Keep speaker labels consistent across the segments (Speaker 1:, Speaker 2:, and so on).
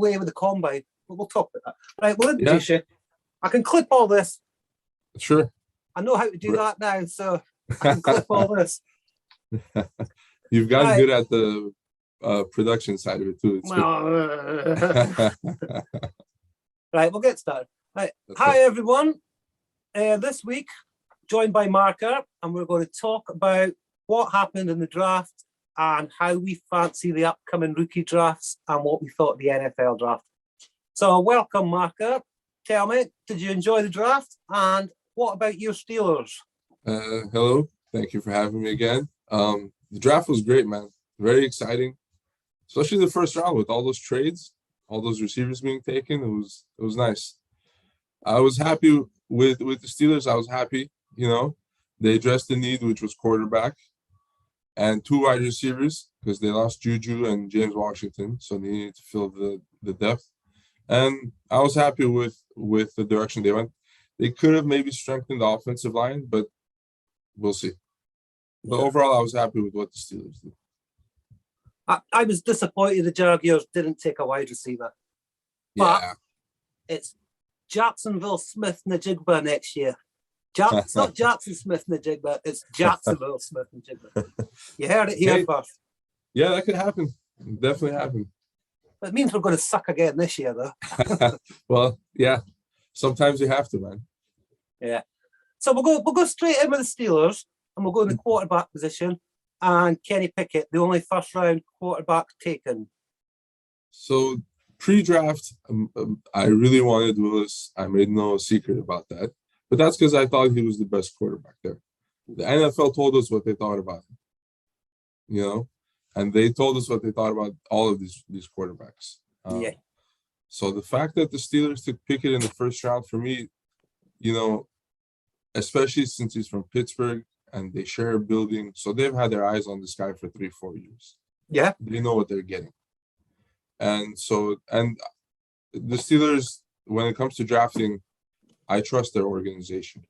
Speaker 1: away with the combine, but we'll talk about that. Right, we'll introduce you. I can clip all this.
Speaker 2: Sure.
Speaker 1: I know how to do that now, so I can clip all this.
Speaker 2: You've gotten good at the production side of it too. It's
Speaker 1: Right, we'll get started. Right. Hi, everyone. This week, joined by Marker, and we're going to talk about what happened in the draft and how we fancy the upcoming rookie drafts and what we thought of the NFL draft. So welcome, Marker. Tell me, did you enjoy the draft? And what about your Steelers?
Speaker 2: Hello. Thank you for having me again. The draft was great, man. Very exciting, especially the first round with all those trades, all those receivers being taken. It was nice. I was happy with the Steelers. I was happy, they addressed the need, which was quarterback and 2 wide receivers because they lost Juju and James Washington, so they needed to fill the depth. And I was happy with the direction they went. They could have maybe strengthened the offensive line, but we'll see. But overall, I was happy with what the Steelers did.
Speaker 1: I was disappointed the Jaguars didn't take a wide receiver. But it's Jacksonville Smith-Njigba next year. It's not Jackson Smith-Njigba, it's Jacksonville Smith-Njigba. You heard it here first.
Speaker 2: Yeah, that could happen. Definitely happen.
Speaker 1: It means we're going to suck again this year, though.
Speaker 2: Well, yeah. Sometimes you have to, man.
Speaker 1: Yeah. So we'll go straight in with the Steelers, and we'll go in the quarterback position. And Kenny Pickett, the only first-round quarterback taken.
Speaker 2: So pre-draft, I really wanted Willis. I made no secret about that. But that's because I thought he was the best quarterback there. The NFL told us what they thought about him, and they told us what they thought about all of these quarterbacks. So the fact that the Steelers took Pickett in the first round, for me, especially since he's from Pittsburgh and they share a building, so they've had their eyes on this guy for 3-4 years.
Speaker 1: Yeah.
Speaker 2: They know what they're getting. And the Steelers, when it comes to drafting, I trust their organization.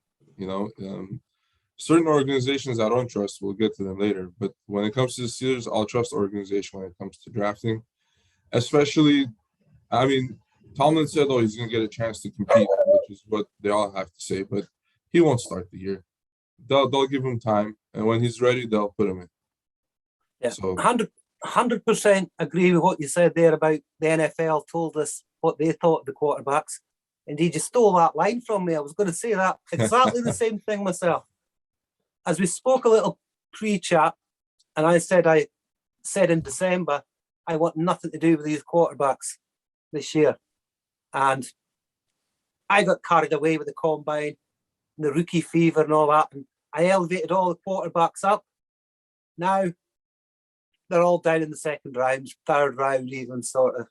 Speaker 2: Certain organizations I don't trust, we'll get to them later. But when it comes to the Steelers, I'll trust the organization when it comes to drafting. Especially, Tomlin said, he's going to get a chance to compete, which is what they all have to say. But he won't start the year. They'll give him time. And when he's ready, they'll put him in.
Speaker 1: Yeah, so 100% agree with what you said there about the NFL told us what they thought of the quarterbacks. Indeed, you stole that line from me. I was going to say that exactly the same thing myself. As we spoke a little pre-chat, and I said in December, I want nothing to do with these quarterbacks this year. And I got carried away with the combine, the rookie fever and all that, and I elevated all the quarterbacks up. Now, they're all down in the second round, third round even, sort of.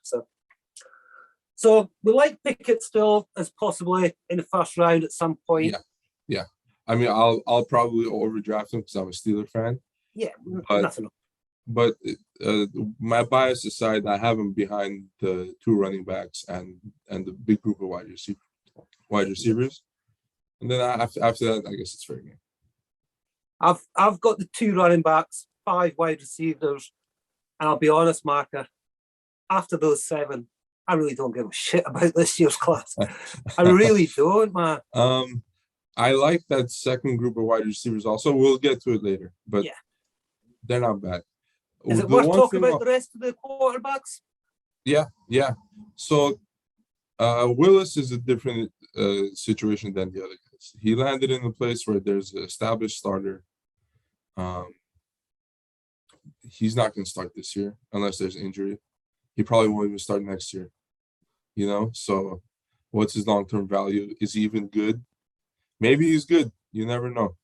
Speaker 1: So we like Pickett still as possibly in the first round at some point.
Speaker 2: Yeah. I'll probably overdraft him because I'm a Steeler fan.
Speaker 1: Yeah, nothing.
Speaker 2: But my bias aside, I have him behind the 2 running backs and the big group of wide receivers. And then after that, I guess it's fair game.
Speaker 1: I've got the 2 running backs, 5 wide receivers, and I'll be honest, Marker, after those 7, I really don't give a shit about this year's class. I really don't, man.
Speaker 2: I like that second group of wide receivers also. We'll get to it later, but they're not bad.
Speaker 1: Is it worth talking about the rest of the quarterbacks?
Speaker 2: Yeah. So Willis is a different situation than the other guys. He landed in a place where there's an established starter. He's not going to start this year unless there's injury. He probably won't even start next year. So what's his long-term value? Is he even good? Maybe he's good. You never know.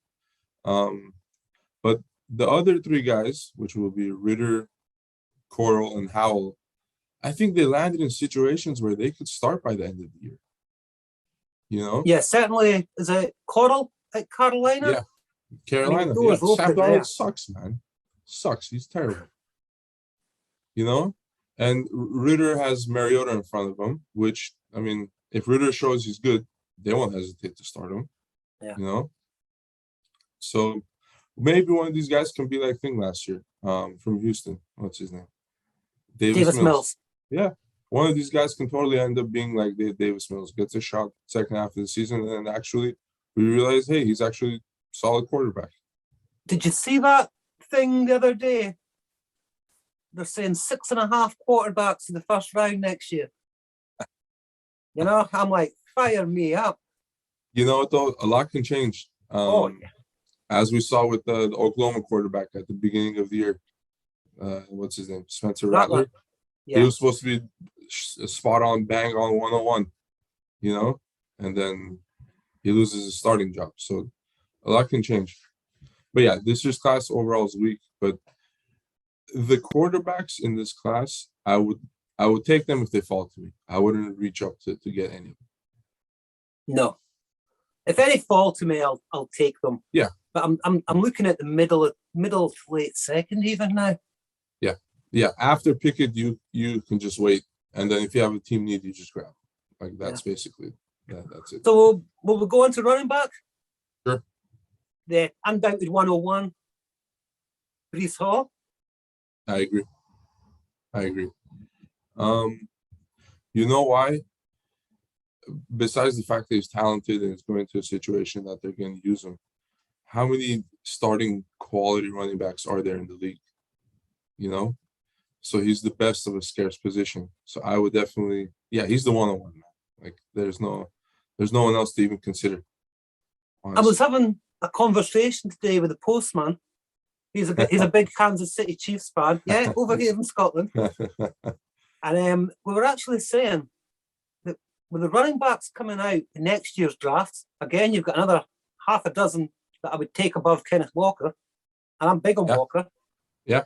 Speaker 2: But the other 3 guys, which will be Ritter, Coral, and Howell, I think they landed in situations where they could start by the end of the year.
Speaker 1: Yeah, certainly. Is it Coral at Carolina?
Speaker 2: Yeah, Carolina. Sam Darnold sucks, man. Sucks. He's terrible. And Ritter has Mariota in front of him, which, if Ritter shows he's good, they won't hesitate to start him.
Speaker 1: Yeah.
Speaker 2: So maybe one of these guys can be like Thing last year from Houston. What's his name?
Speaker 1: Davis Mills.
Speaker 2: Yeah. one of these guys can totally end up being like Davis Mills, gets a shot second half of the season, and actually we realize, hey, he's actually a solid quarterback.
Speaker 1: Did you see that thing the other day? They're saying 6.5 quarterbacks in the first round next year. You know, I'm like, fire me up.
Speaker 2: You know what though? A lot can change. As we saw with the Oklahoma quarterback at the beginning of the year. What's his name? Spencer Rattler.
Speaker 1: Yeah.
Speaker 2: He was supposed to be spot on, bang on 101, you know, and then he loses his starting job. So a lot can change. But yeah, this year's class overall is weak. But the quarterbacks in this class, I would take them if they fall to me. I wouldn't reach up to get any.
Speaker 1: No. If any fall to me, I'll take them.
Speaker 2: Yeah.
Speaker 1: But I'm looking at the middle to late second even now.
Speaker 2: Yeah. After Pickett, you can just wait, and then if you have a team need, you just grab. Like that's basically that's it.
Speaker 1: So will we go on to running back?
Speaker 2: Sure.
Speaker 1: The undoubted 101, Breece Hall.
Speaker 2: I agree. You know why? Besides the fact that he's talented and he's going into a situation that they're going to use him, how many starting quality running backs are there in the league? You know, so he's the best of a scarce position. So I would definitely, he's the 101. Like there's no one else to even consider. Honestly.
Speaker 1: I was having a conversation today with the postman. He's a big Kansas City Chiefs fan. Yeah, over here in Scotland. And we were actually saying that with the running backs coming out in next year's drafts, again, you've got another half a dozen that I would take above Kenneth Walker. And I'm big on Walker.
Speaker 2: Yeah.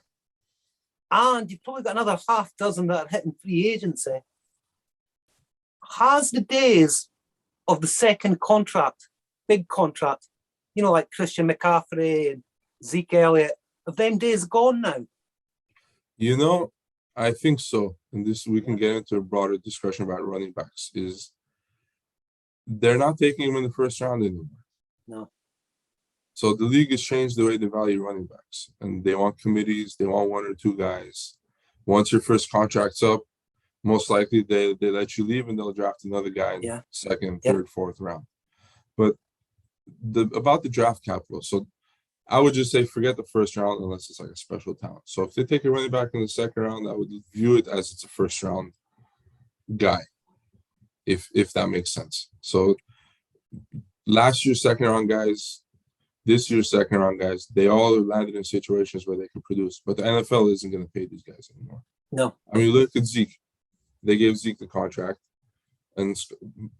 Speaker 1: And you've probably got another half dozen that are hitting free agency. Has the days of the second contract, big contract, you know, like Christian McCaffrey and Zeke Elliott, have them days gone now?
Speaker 2: You know, I think so. And this, we can get into a broader discussion about running backs, is they're not taking him in the first round anymore.
Speaker 1: No.
Speaker 2: So the league has changed the way they value running backs, and they want committees. They want one or two guys. Once your first contract's up, most likely they let you leave and they'll draft another guy in second, third, fourth round. But about the draft capital, so I would just say forget the first round unless it's like a special talent. So if they take a running back in the second round, I would view it as it's a first round guy, if that makes sense. So last year's second round guys, this year's second round guys, they all landed in situations where they can produce, but the NFL isn't going to pay these guys anymore.
Speaker 1: No.
Speaker 2: I mean, look at Zeke. They gave Zeke the contract, and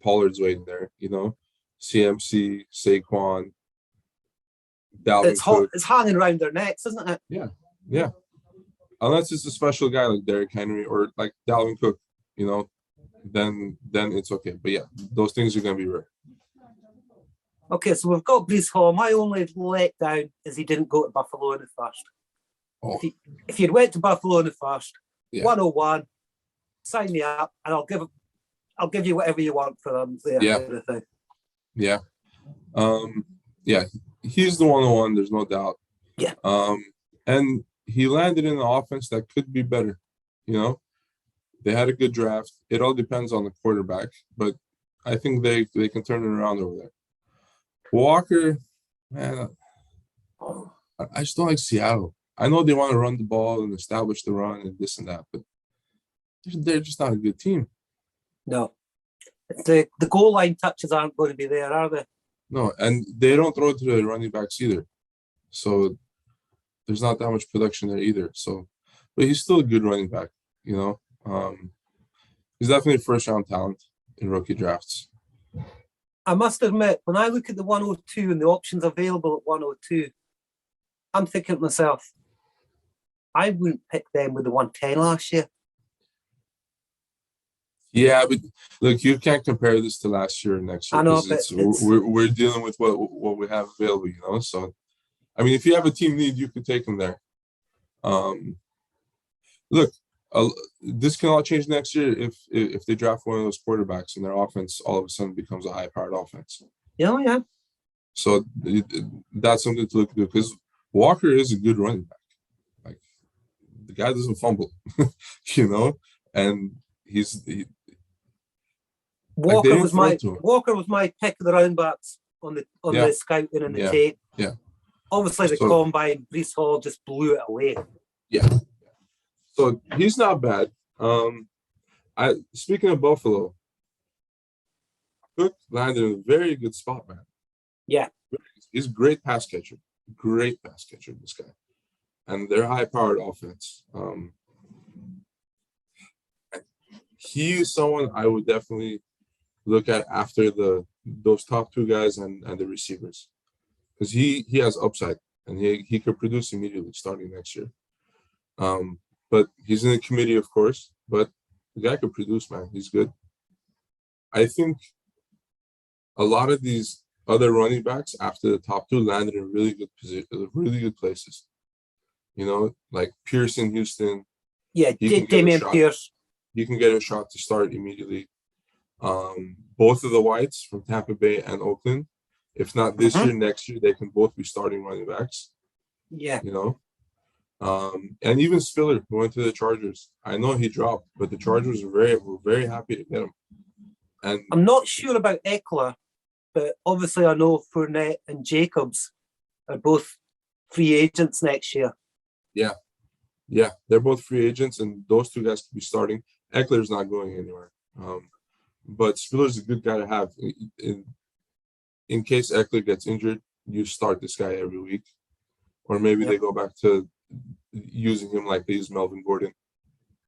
Speaker 2: Pollard's waiting there, you know. CMC, Saquon, Dalvin Cook.
Speaker 1: It's hanging around their necks, isn't it?
Speaker 2: Yeah. Unless it's a special guy like Derrick Henry or like Dalvin Cook, you know, then it's okay. But yeah, those things are going to be rare.
Speaker 1: Okay, so we've got Breece Hall. My only letdown is he didn't go to Buffalo in the first.
Speaker 2: Oh.
Speaker 1: If he'd went to Buffalo in the first, 101, sign me up, and I'll give you whatever you want for them.
Speaker 2: Yeah. He's the 101. There's no doubt.
Speaker 1: Yeah.
Speaker 2: And he landed in an offense that could be better. You know, they had a good draft. It all depends on the quarterback, but I think they can turn it around over there. Walker, man, I just don't like Seattle. I know they want to run the ball and establish the run and this and that, but they're just not a good team.
Speaker 1: No. The goal line touches aren't going to be there, are they?
Speaker 2: No, and they don't throw it to the running backs either. So there's not that much production there either. So, but he's still a good running back, you know. He's definitely a first-round talent in rookie drafts.
Speaker 1: I must admit, when I look at the 102 and the options available at 102, I'm thinking to myself, I wouldn't pick them with the 110 last year.
Speaker 2: Yeah, but look, you can't compare this to last year and next year.
Speaker 1: I know, but
Speaker 2: we're dealing with what we have available, you know. So, I mean, if you have a team need, you could take them there. Look, this can all change next year if they draft one of those quarterbacks and their offense all of a sudden becomes a high-powered offense.
Speaker 1: Yeah.
Speaker 2: So that's something to look at because Walker is a good running back. Like the guy doesn't fumble, you know, and he,
Speaker 1: Walker
Speaker 2: didn't
Speaker 1: was
Speaker 2: throw
Speaker 1: my
Speaker 2: to him.
Speaker 1: Walker was my pick of the round backs on
Speaker 2: Yeah.
Speaker 1: the scouting and the
Speaker 2: Yeah.
Speaker 1: tape.
Speaker 2: Yeah.
Speaker 1: Obviously, the
Speaker 2: So-
Speaker 1: combine, Brees Hall just blew it away.
Speaker 2: Yeah. So he's not bad. Speaking of Buffalo, Cook landed in a very good spot, man.
Speaker 1: Yeah.
Speaker 2: He's a great pass catcher. Great pass catcher, this guy. And they're high-powered offense. He is someone I would definitely look at after those top two guys and the receivers. Because he has upside and he could produce immediately starting next year. But he's in the committee, of course. But the guy could produce, man. He's good. I think a lot of these other running backs after the top two landed in really good really good places. You know, like Pearson, Houston.
Speaker 1: Yeah,
Speaker 2: He can get a
Speaker 1: Damian
Speaker 2: shot.
Speaker 1: Pierce.
Speaker 2: You can get a shot to start immediately. Both of the Whites from Tampa Bay and Oakland, if not this year, next year, they can both be starting running backs.
Speaker 1: Yeah.
Speaker 2: You know, and even Spiller who went to the Chargers. I know he dropped, but the Chargers were very happy to get him. And
Speaker 1: I'm not sure about Eckler, but obviously I know Fournette and Jacobs are both free agents next year.
Speaker 2: yeah, they're both free agents, and those two guys could be starting. Eckler's not going anywhere. But Spiller's a good guy to have. In case Eckler gets injured, you start this guy every week. Or maybe they go back to using him like they use Melvin Gordon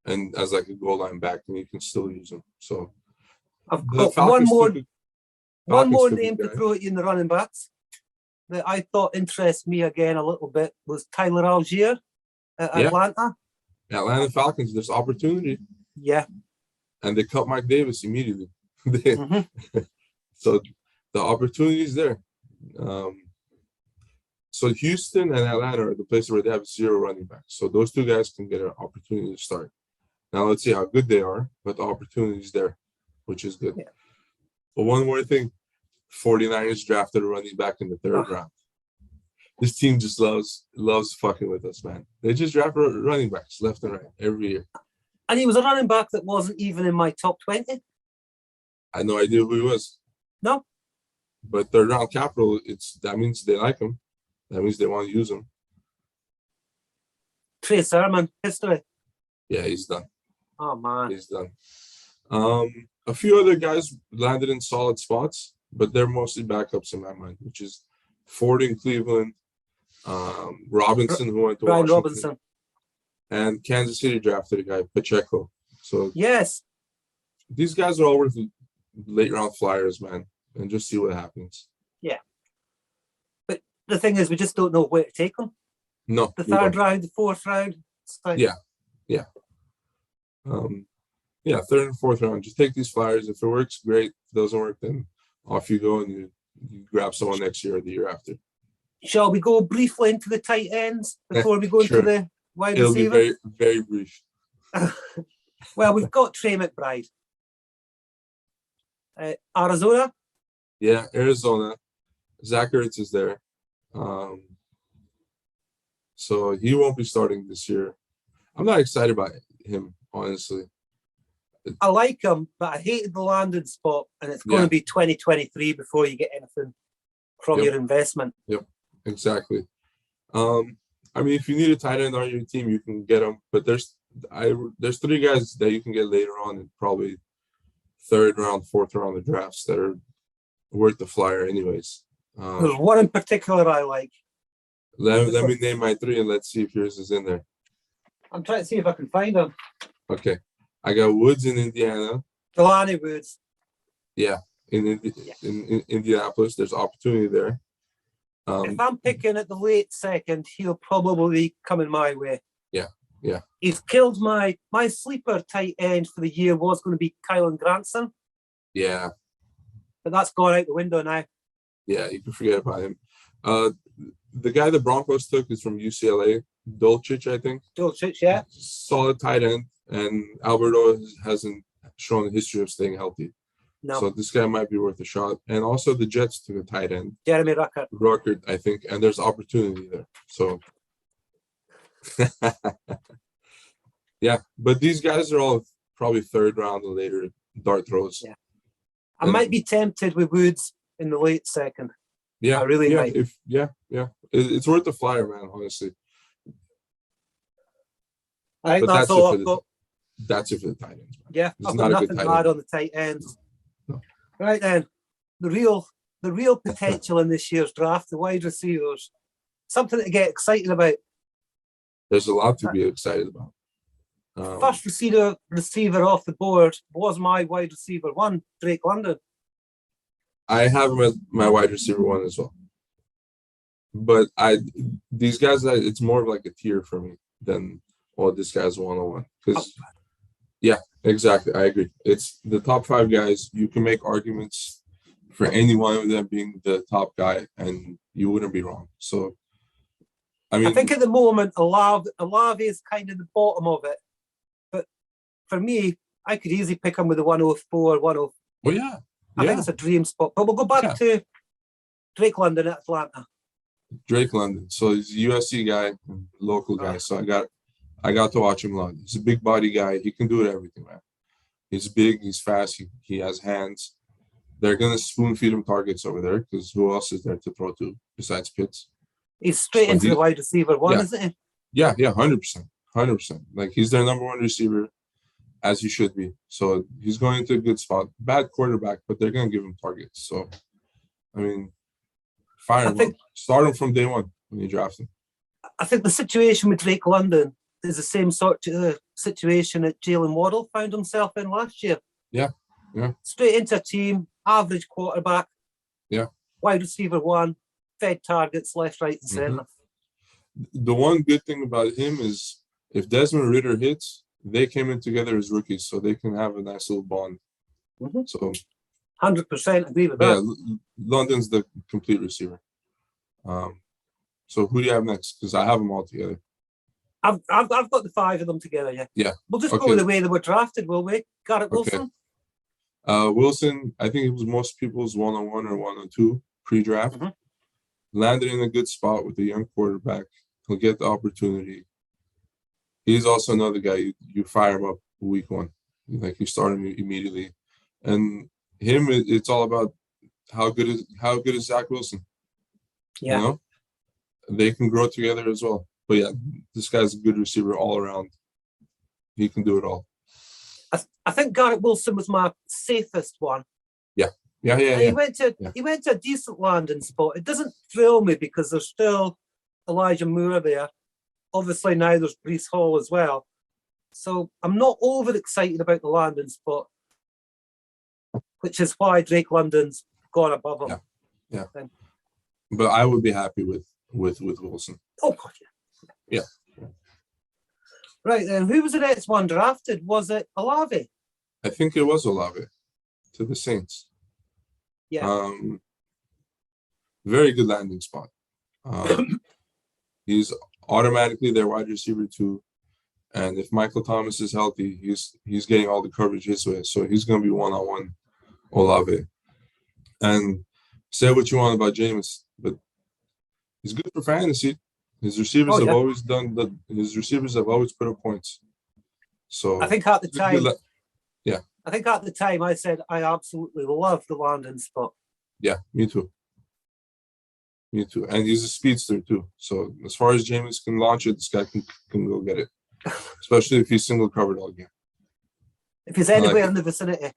Speaker 2: and as like a goal line back, and you can still use him. So
Speaker 1: I've
Speaker 2: the
Speaker 1: got
Speaker 2: Falcons
Speaker 1: one
Speaker 2: took
Speaker 1: more
Speaker 2: took a
Speaker 1: name to
Speaker 2: guy.
Speaker 1: throw at you in the running backs that I thought interests me again a little bit was Tyler Algier at
Speaker 2: Yeah.
Speaker 1: Atlanta.
Speaker 2: Atlanta Falcons, there's opportunity.
Speaker 1: Yeah.
Speaker 2: And they cut Mike Davis immediately. So the opportunity is there. So Houston and Atlanta are the places where they have zero running backs. So those two guys can get an opportunity to start. Now let's see how good they are, but the opportunity is there, which is good.
Speaker 1: Yeah.
Speaker 2: But one more thing, 49ers drafted a running back in the third round. This team just loves fucking with us, man. They just draft running backs left and right every year.
Speaker 1: And he was a running back that wasn't even in my top 20.
Speaker 2: I had no idea who he was.
Speaker 1: No.
Speaker 2: But third round capital, that means they like him. That means they want to use him.
Speaker 1: Trey Sermon, history.
Speaker 2: Yeah, he's done.
Speaker 1: Oh, man.
Speaker 2: He's done. A few other guys landed in solid spots, but they're mostly backups in my mind, which is Ford in Cleveland, Robinson, who went to
Speaker 1: Brian
Speaker 2: Washington,
Speaker 1: Robinson.
Speaker 2: and Kansas City drafted a guy, Pacheco. So
Speaker 1: Yes.
Speaker 2: these guys are all worth late round flyers, man, and just see what happens.
Speaker 1: Yeah. But the thing is, we just don't know where to take them.
Speaker 2: No.
Speaker 1: The
Speaker 2: we don't.
Speaker 1: third round, the fourth round. It's like,
Speaker 2: Yeah. Third and fourth round. Just take these flyers. If it works, great. If it doesn't work, then off you go and you grab someone next year or the year after.
Speaker 1: Shall we go briefly into the tight ends before we go into
Speaker 2: Sure.
Speaker 1: the wide
Speaker 2: It'll be
Speaker 1: receiver?
Speaker 2: very, very brief.
Speaker 1: Well, we've got Trey McBride. Arizona.
Speaker 2: Yeah, Arizona. Zach Ertz is there. So he won't be starting this year. I'm not excited about him, honestly.
Speaker 1: I like him, but I hated the landing spot, and it's going
Speaker 2: Yeah.
Speaker 1: to be 2023 before you get anything from
Speaker 2: Yep.
Speaker 1: your investment.
Speaker 2: Exactly. I mean, if you need a tight end on your team, you can get them. But there's three guys that you can get later on in probably third round, fourth round of drafts that are worth the flyer, anyways.
Speaker 1: There's one in particular I like.
Speaker 2: Let me name my three and let's see if yours is in there.
Speaker 1: I'm trying to see if I can find him.
Speaker 2: Okay, I got Woods in Indiana.
Speaker 1: Delaney Woods.
Speaker 2: In Indianapolis, there's opportunity there.
Speaker 1: If I'm picking at the late second, he'll probably be coming my way.
Speaker 2: Yeah.
Speaker 1: He's killed my sleeper tight end for the year was going to be Kylan Granson,
Speaker 2: Yeah,
Speaker 1: but that's gone out the window now.
Speaker 2: yeah, you can forget about him. The guy the Broncos took is from UCLA, Dolchich, I think.
Speaker 1: Dolchich, yeah.
Speaker 2: Solid tight end, and Alberto hasn't shown a history of staying healthy.
Speaker 1: No,
Speaker 2: So this guy might be worth a shot. And also the Jets took a tight end,
Speaker 1: Jeremy Ruckert.
Speaker 2: Ruckert, I think, and there's opportunity there. So yeah, but these guys are all probably third round or later dart throws.
Speaker 1: Yeah. I might be tempted with Woods in the late second.
Speaker 2: Yeah,
Speaker 1: I really might.
Speaker 2: It's worth the flyer, man. Honestly,
Speaker 1: I think
Speaker 2: but
Speaker 1: that's all I've got.
Speaker 2: That's it for the tight ends, man.
Speaker 1: Yeah,
Speaker 2: It's
Speaker 1: I've
Speaker 2: not
Speaker 1: got
Speaker 2: a good
Speaker 1: nothing
Speaker 2: tight
Speaker 1: to add
Speaker 2: end.
Speaker 1: on the tight ends.
Speaker 2: No.
Speaker 1: Right then, the real potential in this year's draft, the wide receivers, something to get excited about.
Speaker 2: There's a lot to be excited about.
Speaker 1: First receiver off the board was my wide receiver one, Drake London.
Speaker 2: I have him as my wide receiver one as well. But these guys, it's more of like a tier for me than this guy's 101. Because, yeah, exactly. I agree. It's the top 5 guys. You can make arguments for any one of them being the top guy, and you wouldn't be wrong. So, I
Speaker 1: think at the moment, Olave is kind of the bottom of it. But for me, I could easily pick him with a 104, 105.
Speaker 2: Well, yeah.
Speaker 1: I think it's a dream spot. But we'll go back to Drake London at Atlanta.
Speaker 2: Drake London. So he's a USC guy, local guy. So I got to watch him a lot. He's a big body guy. He can do everything, man. He's big. He's fast. He has hands. They're gonna spoon feed him targets over there because who else is there to throw to besides Pitts?
Speaker 1: He's straight into the wide receiver one, isn't he?
Speaker 2: Yeah, 100%. Like he's their number one receiver, as he should be. So he's going into a good spot. Bad quarterback, but they're gonna give him targets. So, fire him up. Start him from day one when you draft him.
Speaker 1: I think the situation with Drake London is the same sort of situation that Jalen Waddle found himself in last year.
Speaker 2: Yeah.
Speaker 1: Straight into a team, average quarterback.
Speaker 2: Yeah.
Speaker 1: Wide receiver one, fed targets left, right, and center.
Speaker 2: The one good thing about him is if Desmond Ridder hits, they came in together as rookies, so they can have a nice little bond. So
Speaker 1: 100% agree with that.
Speaker 2: Yeah, London's the complete receiver. So who do you have next? Because I have them all together.
Speaker 1: I've got the 5 of them together. Yeah. We'll just go with the way they were drafted, will we? Garrett Wilson.
Speaker 2: Wilson, I think it was most people's 101 or 102 pre-draft. Landed in a good spot with a young quarterback. He'll get the opportunity. He's also another guy you fire him up week 1. Like you start him immediately. And him, it's all about how good is Zach Wilson.
Speaker 1: Yeah.
Speaker 2: You know? They can grow together as well. But yeah, this guy's a good receiver all around. He can do it all.
Speaker 1: I think Garrett Wilson was my safest one.
Speaker 2: Yeah.
Speaker 1: He went to a decent landing spot. It doesn't thrill me because there's still Elijah Moore there. Obviously now there's Breece Hall as well. So I'm not over excited about the landing spot, which is why Drake London's gone above him.
Speaker 2: Yeah. But I would be happy with Wilson.
Speaker 1: Oh God,
Speaker 2: yeah.
Speaker 1: Right then, who was the next one drafted? Was it Olave?
Speaker 2: I think it was Olave to the Saints.
Speaker 1: Yeah.
Speaker 2: Very good landing spot. He's automatically their wide receiver 2. And if Michael Thomas is healthy, he's getting all the coverage his way. So he's going to be one-on-one Olave. And say what you want about Jameis, but he's good for fantasy. His receivers have always done that. His receivers have always put up points. So
Speaker 1: I think at the time, I said I absolutely love the landing spot.
Speaker 2: Yeah, me too. And he's a speedster too. So as far as Jameis can launch it, this guy can go get it. Especially if he's single covered all game.
Speaker 1: If he's anywhere in the vicinity.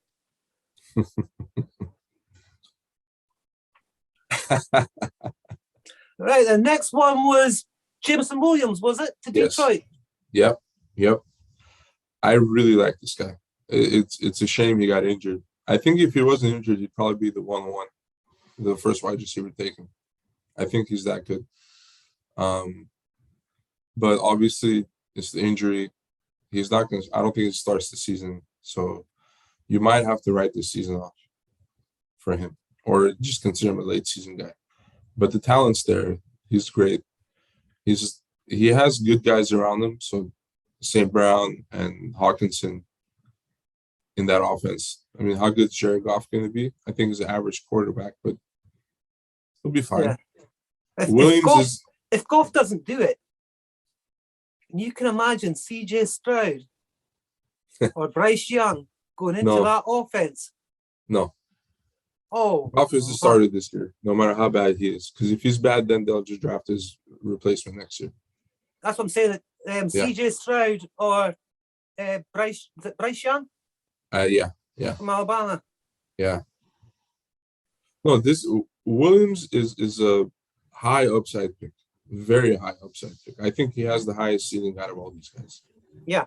Speaker 1: Right, the next one was Jameson Williams, was it? To Detroit.
Speaker 2: Yep. I really like this guy. It's a shame he got injured. I think if he wasn't injured, he'd probably be the 101, the first wide receiver taken. I think he's that good. But obviously, it's the injury. He's not going to, I don't think he starts the season. So you might have to write this season off for him or just consider him a late season guy. But the talent's there. He's great. He has good guys around him. So St. Brown and Hawkinson in that offense. I mean, how good is Jared Goff going to be? I think he's an average quarterback, but he'll be fine.
Speaker 1: Yeah. If Goff doesn't do it, you can imagine CJ Stroud or Bryce Young going into
Speaker 2: No.
Speaker 1: that offense?
Speaker 2: No.
Speaker 1: Oh,
Speaker 2: Goff is the starter this year, no matter how bad he is. Because if he's bad, then they'll just draft his replacement next year.
Speaker 1: that's what I'm saying. CJ Stroud or Bryce, is it Bryce Young
Speaker 2: Yeah.
Speaker 1: from Alabama?
Speaker 2: Yeah. No, this Williams is a high upside pick, very high upside pick. I think he has the highest ceiling out of all these guys.
Speaker 1: Yeah.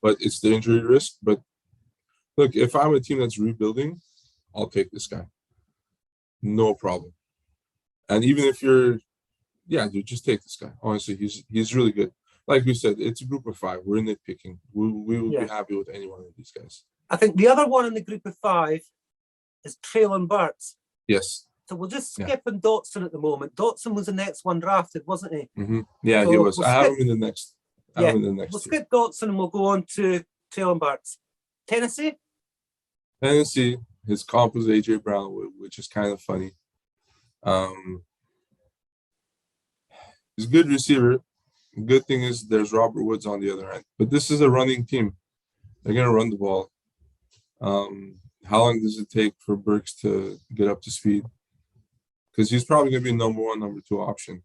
Speaker 2: But it's the injury risk. But look, if I'm a team that's rebuilding, I'll take this guy. No problem. And even if you're, dude, just take this guy. Honestly, he's really good. Like we said, it's a group of 5. We're nitpicking. We will be happy with any one of these guys.
Speaker 1: I think the other one in the group of 5 is Traylon Burks.
Speaker 2: Yes.
Speaker 1: So we'll just skip on Dotson at the moment. Dotson was the next one drafted, wasn't he?
Speaker 2: Mm-hmm. Yeah, so he was. I have him in the next.
Speaker 1: We'll skip Dotson and we'll go on to Traylon Burks. Tennessee,
Speaker 2: his comp was AJ Brown, which is kind of funny. He's a good receiver. Good thing is there's Robert Woods on the other end. But this is a running team. They're going to run the ball. How long does it take for Burks to get up to speed? Because he's probably going to be number 1, number 2 option.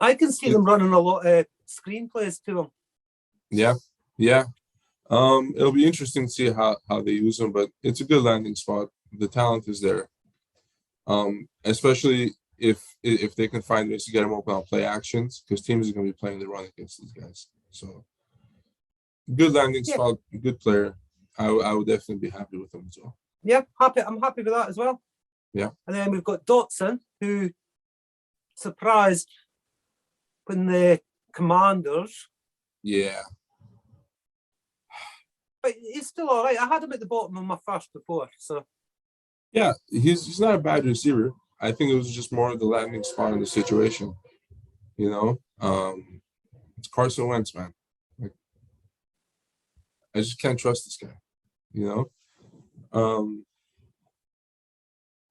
Speaker 1: I can see them running a lot of screenplays to him.
Speaker 2: Yeah. It'll be interesting to see how they use him, but it's a good landing spot. The talent is there. Especially if they can find ways to get him open on play actions, because teams are going to be playing the run against these guys. So good landing spot, good player. I would definitely be happy with him as well.
Speaker 1: Yeah, happy. I'm happy with that as well.
Speaker 2: Yeah.
Speaker 1: And then we've got Dotson, who surprised when the Commanders.
Speaker 2: Yeah.
Speaker 1: But he's still all right. I had him at the bottom of my first before, so.
Speaker 2: Yeah, he's not a bad receiver. I think it was just more of the landing spot in the situation. You know, it's Carson Wentz, man. Like, I just can't trust this guy. You know,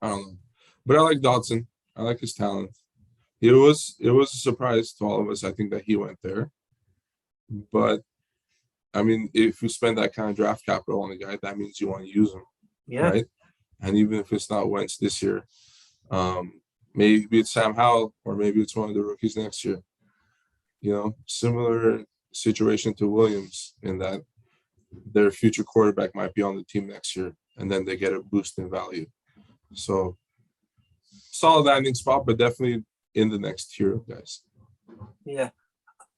Speaker 2: I don't know, but I like Dotson. I like his talent. It was a surprise to all of us, I think, that he went there. But I mean, if you spend that kind of draft capital on a guy, that means you want to use him, right? And even if it's not Wentz this year, maybe it's Sam Howell, or maybe it's one of the rookies next year. You know, similar situation to Williams in that their future quarterback might be on the team next year, and then they get a boost in value. So solid landing spot, but definitely in the next tier of guys.
Speaker 1: Yeah.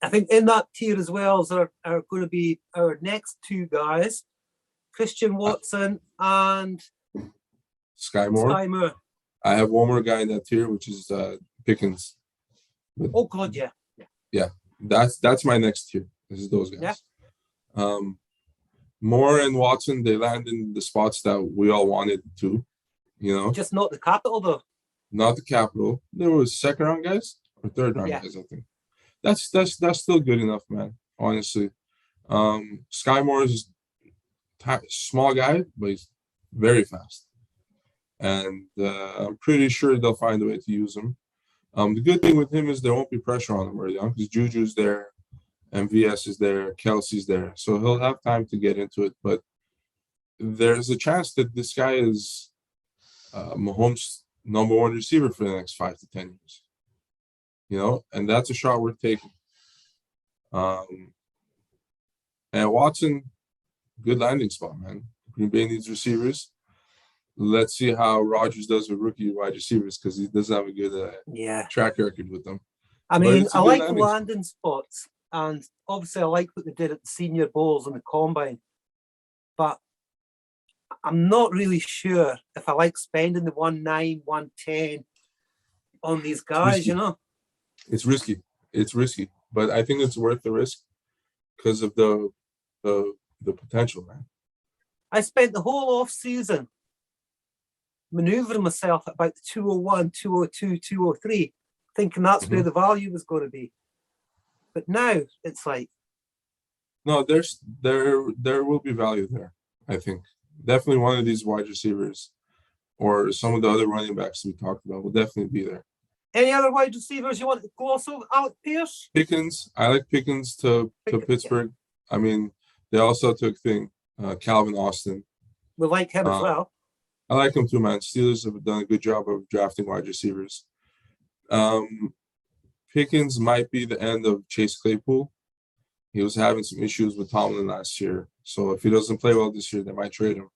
Speaker 1: I think in that tier as well are going to be our next 2 guys, Christian Watson and
Speaker 2: Sky Moore. I have one more guy in that tier, which is Pickens.
Speaker 1: But, oh God, yeah.
Speaker 2: Yeah, that's my next tier. This is those guys. Yeah. Moore and Watson, they land in the spots that we all wanted to. You know,
Speaker 1: just not the capital though.
Speaker 2: Not the capital. There was 2nd round guys or 3rd round guys, I think. That's still good enough, man. Honestly, Sky Moore is small guy, but he's very fast, and I'm pretty sure they'll find a way to use him. The good thing with him is there won't be pressure on him early on because Juju's there, MVS is there, Kelsey's there, so he'll have time to get into it. But there's a chance that this guy is Mahomes' number 1 receiver for the next 5 to 10 years. You know, and that's a shot worth taking. And Watson, good landing spot, man. Green Bay needs receivers. Let's see how Rodgers does with rookie wide receivers, because he doesn't have a good track record with them.
Speaker 1: I mean, I like the landing spots, and obviously I like what they did at the Senior Bowls and the Combine, but I'm not really sure if I like spending the 1.9, 1.10 on these guys, you know.
Speaker 2: It's risky, but I think it's worth the risk because of the potential, man.
Speaker 1: I spent the whole off season maneuvering myself at about 201, 202, 203, thinking that's where the value was going to be. But now it's like,
Speaker 2: no, there will be value there. I think definitely one of these wide receivers or some of the other running backs we talked about will definitely be there.
Speaker 1: Any other wide receivers you want to gloss over? Alec Pierce?
Speaker 2: Pickens, I like Pickens to
Speaker 1: Pickens, yeah.
Speaker 2: Pittsburgh. I mean, they also took Calvin Austin.
Speaker 1: We like him as well.
Speaker 2: I like him too, man. Steelers have done a good job of drafting wide receivers. Pickens might be the end of Chase Claypool. He was having some issues with Tomlin last year. So if he doesn't play well this year, they might trade him.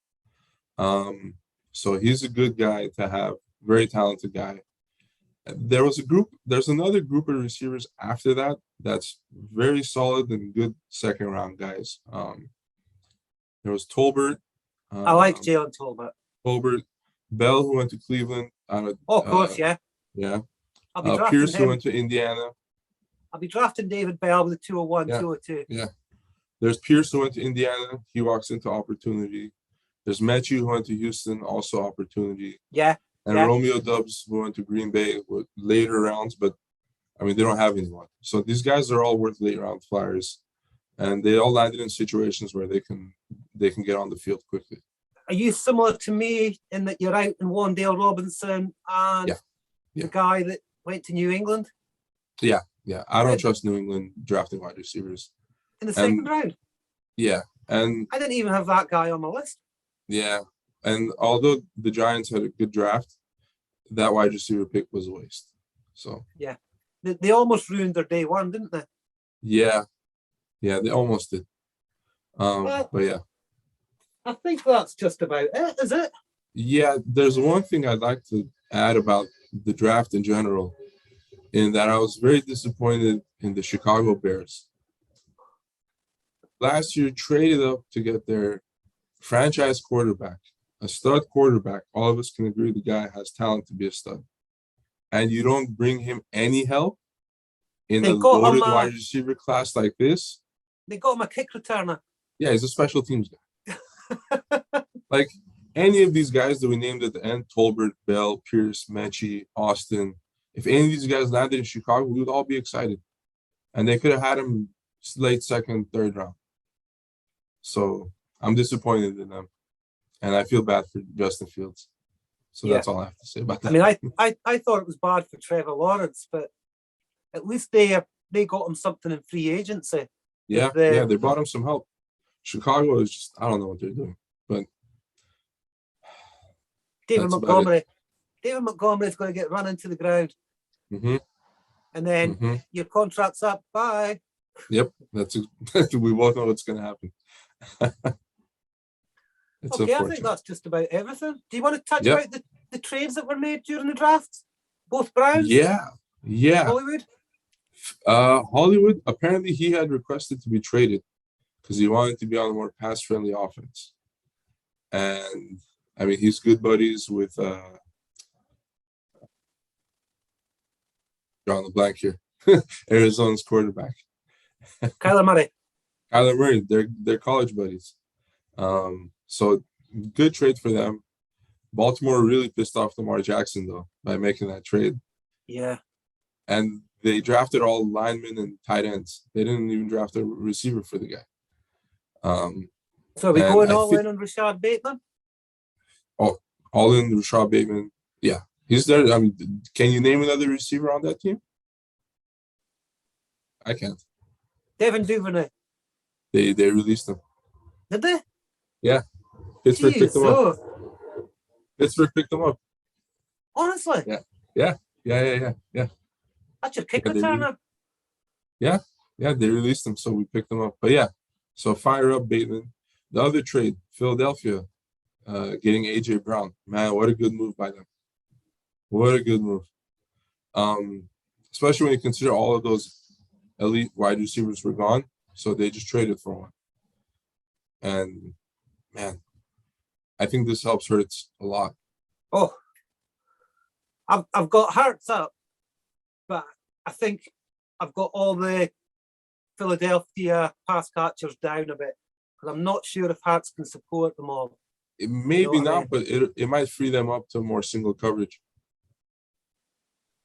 Speaker 2: So he's a good guy to have, very talented guy. There's another group of receivers after that that's very solid and good second round guys. There was Tolbert.
Speaker 1: I like Jalen Tolbert.
Speaker 2: Tolbert, Bell, who went to Cleveland.
Speaker 1: Of course, yeah.
Speaker 2: Yeah.
Speaker 1: I'll be drafting
Speaker 2: Pierce,
Speaker 1: him.
Speaker 2: who went to Indiana.
Speaker 1: I'll be drafting David Bell with a 201,
Speaker 2: Yeah.
Speaker 1: 202.
Speaker 2: Yeah. There's Pierce, who went to Indiana. He walks into opportunity. There's Mechie, who went to Houston, also opportunity.
Speaker 1: Yeah.
Speaker 2: And Romeo Dubs, who went to Green Bay with later rounds, but I mean, they don't have anyone. So these guys are all worth late round flyers. And they all landed in situations where they can get on the field quickly.
Speaker 1: Are you similar to me in that you're out in Wandale Robinson and the guy that went to New England?
Speaker 2: Yeah. I don't trust New England drafting wide receivers.
Speaker 1: In the second round?
Speaker 2: Yeah. And
Speaker 1: I didn't even have that guy on my list.
Speaker 2: Yeah. And although the Giants had a good draft, that wide receiver pick was a waste. So
Speaker 1: yeah. They almost ruined their day one, didn't they?
Speaker 2: Yeah. Yeah, they almost did. But yeah.
Speaker 1: I think that's just about it, is it?
Speaker 2: Yeah, there's one thing I'd like to add about the draft in general, in that I was very disappointed in the Chicago Bears. Last year, traded up to get their franchise quarterback, a stud quarterback. All of us can agree the guy has talent to be a stud. And you don't bring him any help in a loaded wide receiver class like this.
Speaker 1: They got him a kick returner.
Speaker 2: Yeah, he's a special teams guy. Like any of these guys that we named at the end, Tolbert, Bell, Pierce, Mechie, Austin, if any of these guys landed in Chicago, we would all be excited. And they could have had him late second, third round. So I'm disappointed in them. And I feel bad for Justin Fields. So that's all I have to say about that.
Speaker 1: I mean, I thought it was bad for Trevor Lawrence, but at least they got him something in free agency.
Speaker 2: Yeah, they brought him some help. Chicago is just, I don't know what they're doing. But
Speaker 1: David Montgomery is going to get run into the ground.
Speaker 2: Mm-hmm.
Speaker 1: And then your contract's up. Bye.
Speaker 2: Yep. We both know what's going to happen.
Speaker 1: Okay, I think that's just about everything. Do you want to touch about the trades that were made during the draft? Both Browns?
Speaker 2: Yeah.
Speaker 1: Hollywood?
Speaker 2: Hollywood, apparently he had requested to be traded because he wanted to be on a more pass-friendly offense. And, I mean, he's good buddies with drawing the blank here. Arizona's quarterback.
Speaker 1: Kyler Murray.
Speaker 2: They're college buddies. So good trade for them. Baltimore really pissed off Lamar Jackson though by making that trade.
Speaker 1: Yeah.
Speaker 2: And they drafted all linemen and tight ends. They didn't even draft a receiver for the guy.
Speaker 1: So are we going all in on Rashad Bateman?
Speaker 2: Oh, all in Rashad Bateman. Yeah. He's there. I mean, can you name another receiver on that team? I can't.
Speaker 1: Devin Duvernay.
Speaker 2: They released him.
Speaker 1: Did they?
Speaker 2: Yeah. Pittsburgh picked him up. Pittsburgh picked him up.
Speaker 1: Honestly?
Speaker 2: Yeah.
Speaker 1: That's your kick returner.
Speaker 2: Yeah, they released him, so we picked him up. But yeah, so fire up Bateman. The other trade, Philadelphia, getting AJ Brown. Man, what a good move by them. What a good move. Especially when you consider all of those elite wide receivers were gone, so they just traded for one. And man, I think this helps Hurts a lot.
Speaker 1: Oh, I've got Hurts up, but I think I've got all the Philadelphia pass catchers down a bit because I'm not sure if Hurts can support them all.
Speaker 2: Maybe not, but it might free them up to more single coverage.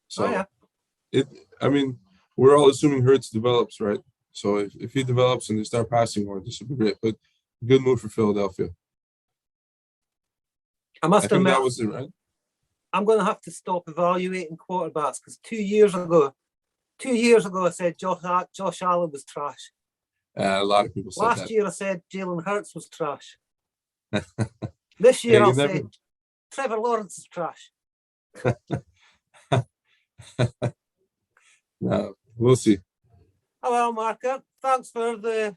Speaker 2: So, I mean, we're all assuming Hurts develops, right? So if he develops and they start passing more, this would be great. But good move for Philadelphia.
Speaker 1: I must admit,
Speaker 2: that was it, right?
Speaker 1: I'm going to have to stop evaluating quarterbacks because 2 years ago, I said Josh Allen was trash.
Speaker 2: A lot of people said
Speaker 1: Last
Speaker 2: that.
Speaker 1: year I said Jalen Hurts was trash. This year
Speaker 2: Yeah,
Speaker 1: I'll
Speaker 2: you never-
Speaker 1: say Trevor Lawrence is trash.
Speaker 2: No, we'll see.
Speaker 1: Oh well, Marco, thanks for the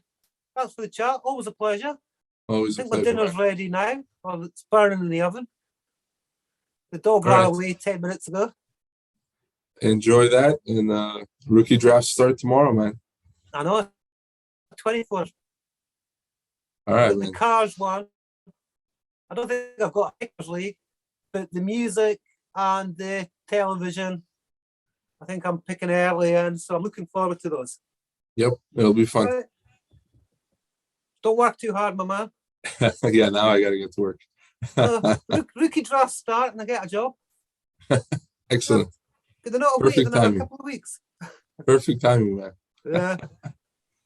Speaker 1: chat. Always a pleasure.
Speaker 2: Always
Speaker 1: I
Speaker 2: a
Speaker 1: think my
Speaker 2: pleasure.
Speaker 1: dinner's
Speaker 2: man.
Speaker 1: ready now. Well, it's burning in the oven. The dog
Speaker 2: All
Speaker 1: ran
Speaker 2: right.
Speaker 1: away 10 minutes ago.
Speaker 2: Enjoy that, and rookie drafts start tomorrow, man.
Speaker 1: I know. 24.
Speaker 2: All right,
Speaker 1: The
Speaker 2: man.
Speaker 1: Cars one. I don't think I've got a Pickers League, but the music and the television, I think I'm picking early in, so I'm looking forward to those.
Speaker 2: Yep, it'll be fun.
Speaker 1: Right. Don't work too hard, my man.
Speaker 2: Yeah, now I gotta get to work.
Speaker 1: Rookie draft start and I get a job.
Speaker 2: Excellent.
Speaker 1: They're not wait
Speaker 2: Perfect
Speaker 1: another
Speaker 2: timing.
Speaker 1: couple of weeks.
Speaker 2: Perfect timing, man.
Speaker 1: Yeah.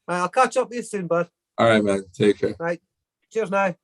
Speaker 1: Right, I'll catch up with you soon, bud.
Speaker 2: All right, man. Take care.
Speaker 1: Right. Cheers now.